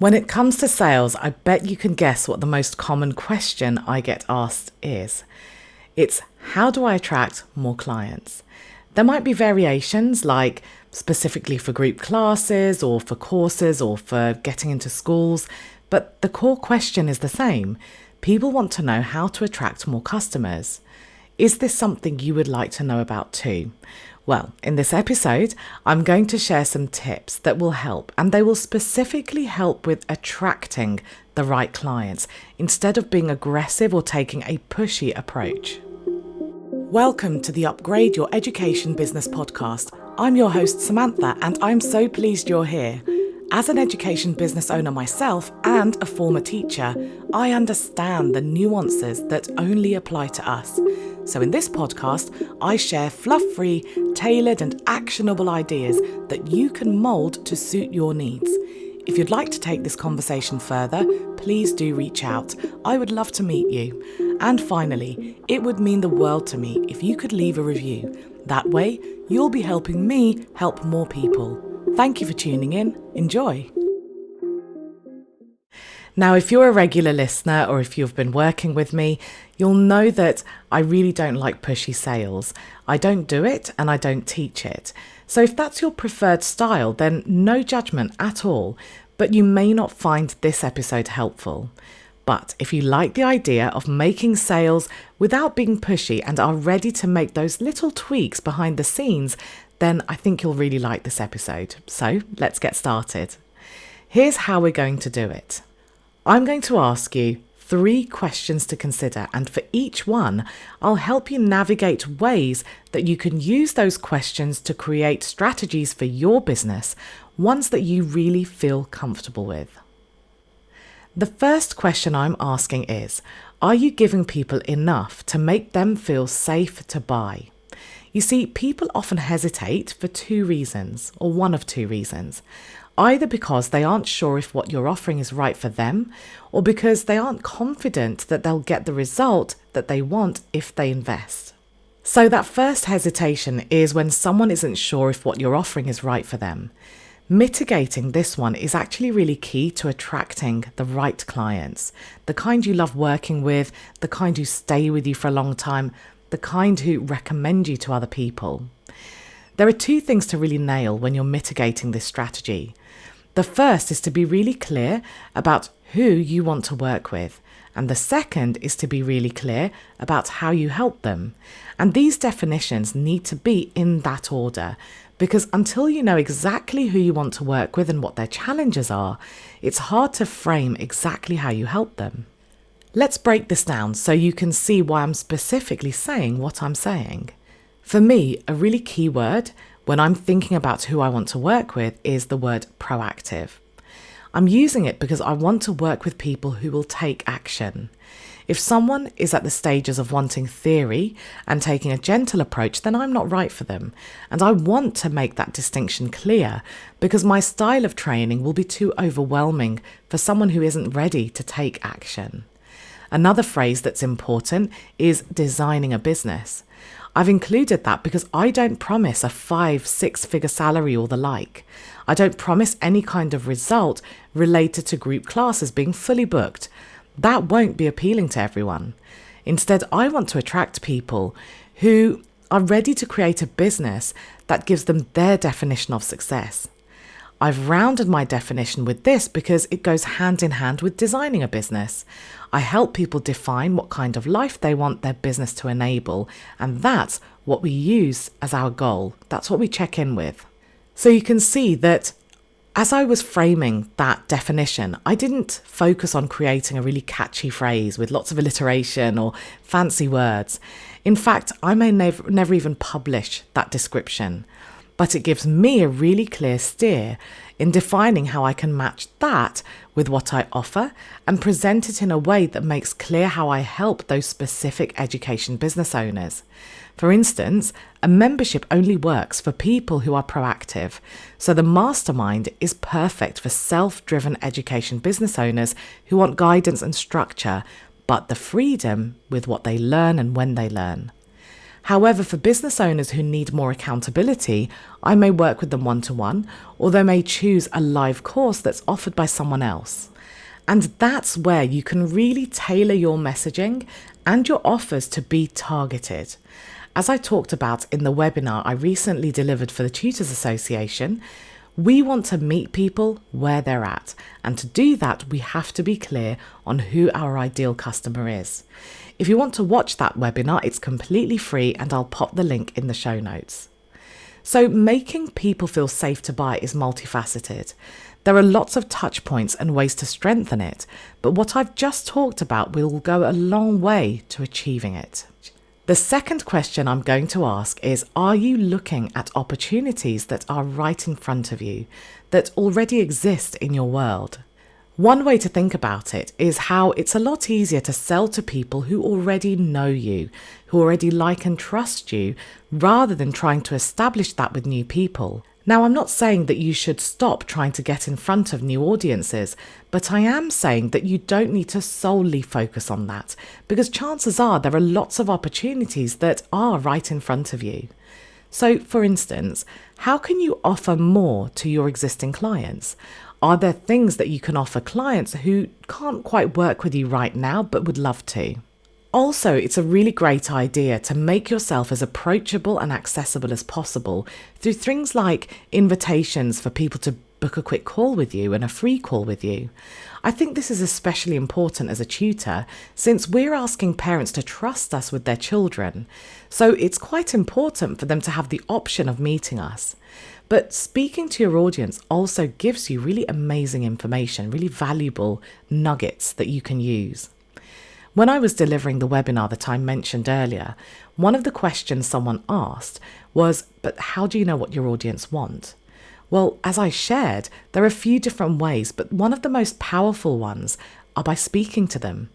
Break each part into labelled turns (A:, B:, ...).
A: When it comes to sales, I bet you can guess what the most common question I get asked is. It's how do I attract more clients? There might be variations like specifically for group classes or for courses or for getting into schools, but the core question is the same. People want to know how to attract more customers. Is this something you would like to know about too? Well, in this episode, I'm going to share some tips that will help, and they will specifically help with attracting the right clients instead of being aggressive or taking a pushy approach. Welcome to the Upgrade Your Education Business podcast. I'm your host, Samantha, and I'm so pleased you're here. As an education business owner myself and a former teacher, I understand the nuances that only apply to us. So in this podcast, I share fluff-free, tailored and actionable ideas that you can mould to suit your needs. If you'd like to take this conversation further, please do reach out. I would love to meet you. And finally, it would mean the world to me if you could leave a review. That way, you'll be helping me help more people. Thank you for tuning in. Enjoy. Now, if you're a regular listener or if you've been working with me, you'll know that I really don't like pushy sales. I don't do it and I don't teach it. So if that's your preferred style, then no judgment at all, but you may not find this episode helpful. But if you like the idea of making sales without being pushy and are ready to make those little tweaks behind the scenes, then I think you'll really like this episode. So let's get started. Here's how we're going to do it. I'm going to ask you 3 questions to consider, and for each one, I'll help you navigate ways that you can use those questions to create strategies for your business, ones that you really feel comfortable with. The first question I'm asking is, are you giving people enough to make them feel safe to buy? You see, people often hesitate for 2 reasons, or one of 2 reasons. Either because they aren't sure if what you're offering is right for them, or because they aren't confident that they'll get the result that they want if they invest. So that first hesitation is when someone isn't sure if what you're offering is right for them. Mitigating this one is actually really key to attracting the right clients, the kind you love working with, the kind who stay with you for a long time, the kind who recommend you to other people. There are 2 things to really nail when you're mitigating this strategy. The first is to be really clear about who you want to work with, and the second is to be really clear about how you help them. And these definitions need to be in that order, because until you know exactly who you want to work with and what their challenges are, it's hard to frame exactly how you help them. Let's break this down so you can see why I'm specifically saying what I'm saying. For me, a really key word when I'm thinking about who I want to work with is the word proactive. I'm using it because I want to work with people who will take action. If someone is at the stages of wanting theory and taking a gentle approach, then I'm not right for them. And I want to make that distinction clear because my style of training will be too overwhelming for someone who isn't ready to take action. Another phrase that's important is designing a business. I've included that because I don't promise a 5-6-figure salary or the like. I don't promise any kind of result related to group classes being fully booked. That won't be appealing to everyone. Instead, I want to attract people who are ready to create a business that gives them their definition of success. I've rounded my definition with this because it goes hand in hand with designing a business. I help people define what kind of life they want their business to enable, and that's what we use as our goal. That's what we check in with. So you can see that as I was framing that definition, I didn't focus on creating a really catchy phrase with lots of alliteration or fancy words. In fact, I may never even publish that description. But it gives me a really clear steer in defining how I can match that with what I offer and present it in a way that makes clear how I help those specific education business owners. For instance, a membership only works for people who are proactive. So the mastermind is perfect for self-driven education business owners who want guidance and structure, but the freedom with what they learn and when they learn. However, for business owners who need more accountability, I may work with them one-to-one, or they may choose a live course that's offered by someone else. And that's where you can really tailor your messaging and your offers to be targeted. As I talked about in the webinar I recently delivered for the Tutors Association, we want to meet people where they're at. And to do that, we have to be clear on who our ideal customer is. If you want to watch that webinar, it's completely free and I'll pop the link in the show notes. So making people feel safe to buy is multifaceted. There are lots of touch points and ways to strengthen it, but what I've just talked about will go a long way to achieving it. The second question I'm going to ask is, are you looking at opportunities that are right in front of you, that already exist in your world? One way to think about it is how it's a lot easier to sell to people who already know you, who already like and trust you, rather than trying to establish that with new people. Now, I'm not saying that you should stop trying to get in front of new audiences, but I am saying that you don't need to solely focus on that, because chances are there are lots of opportunities that are right in front of you. So, for instance, how can you offer more to your existing clients? Are there things that you can offer clients who can't quite work with you right now but would love to? Also, it's a really great idea to make yourself as approachable and accessible as possible through things like invitations for people to book a quick call with you and a free call with you. I think this is especially important as a tutor, since we're asking parents to trust us with their children. So it's quite important for them to have the option of meeting us. But speaking to your audience also gives you really amazing information, really valuable nuggets that you can use. When I was delivering the webinar that I mentioned earlier, one of the questions someone asked was, but how do you know what your audience want? Well, as I shared, there are a few different ways, but one of the most powerful ones are by speaking to them.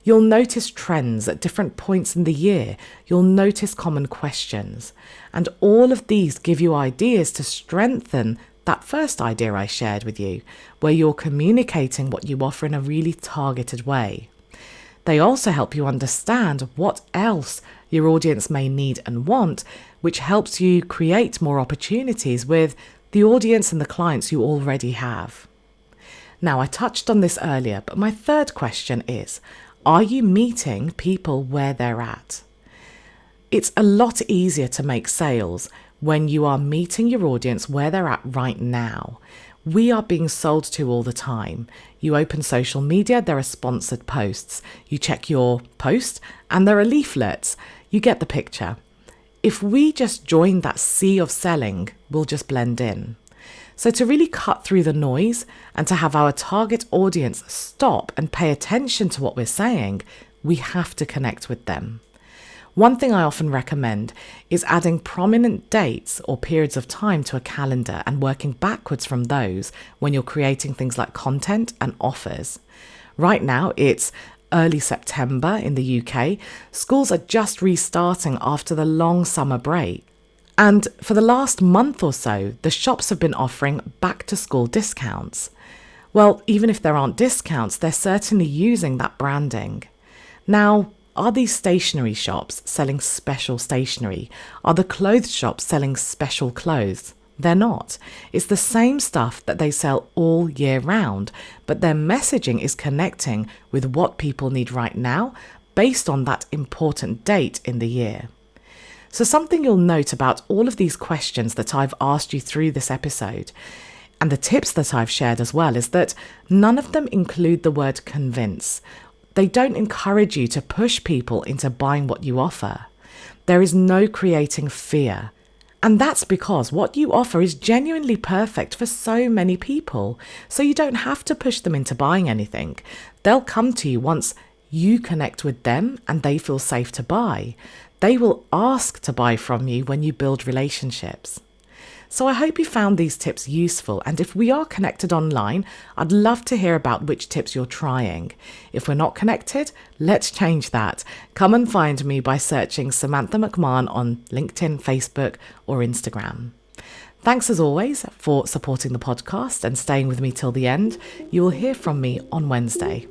A: You'll notice trends at different points in the year. You'll notice common questions. And all of these give you ideas to strengthen that first idea I shared with you, where you're communicating what you offer in a really targeted way. They also help you understand what else your audience may need and want, which helps you create more opportunities with the audience and the clients you already have. Now, I touched on this earlier, but my third question is, are you meeting people where they're at? It's a lot easier to make sales when you are meeting your audience where they're at right now. We are being sold to all the time. You open social media, there are sponsored posts. You check your post and there are leaflets. You get the picture. If we just join that sea of selling, we'll just blend in. So to really cut through the noise and to have our target audience stop and pay attention to what we're saying, we have to connect with them. One thing I often recommend is adding prominent dates or periods of time to a calendar and working backwards from those when you're creating things like content and offers. Right now, it's early September in the UK. Schools are just restarting after the long summer break. And for the last month or so, the shops have been offering back-to-school discounts. Well, even if there aren't discounts, they're certainly using that branding. Now, are these stationery shops selling special stationery? Are the clothes shops selling special clothes? They're not. It's the same stuff that they sell all year round, but their messaging is connecting with what people need right now based on that important date in the year. So something you'll note about all of these questions that I've asked you through this episode, and the tips that I've shared as well, is that none of them include the word convince. They don't encourage you to push people into buying what you offer. There is no creating fear. And that's because what you offer is genuinely perfect for so many people. So you don't have to push them into buying anything. They'll come to you once you connect with them and they feel safe to buy. They will ask to buy from you when you build relationships. So I hope you found these tips useful, and if we are connected online, I'd love to hear about which tips you're trying. If we're not connected, let's change that. Come and find me by searching Sumantha McMahon on LinkedIn, Facebook, or Instagram. Thanks as always for supporting the podcast and staying with me till the end. You will hear from me on Wednesday.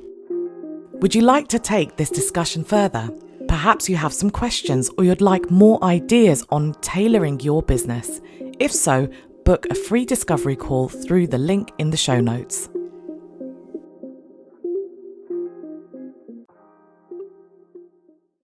A: Would you like to take this discussion further? Perhaps you have some questions or you'd like more ideas on tailoring your business. If so, book a free discovery call through the link in the show notes.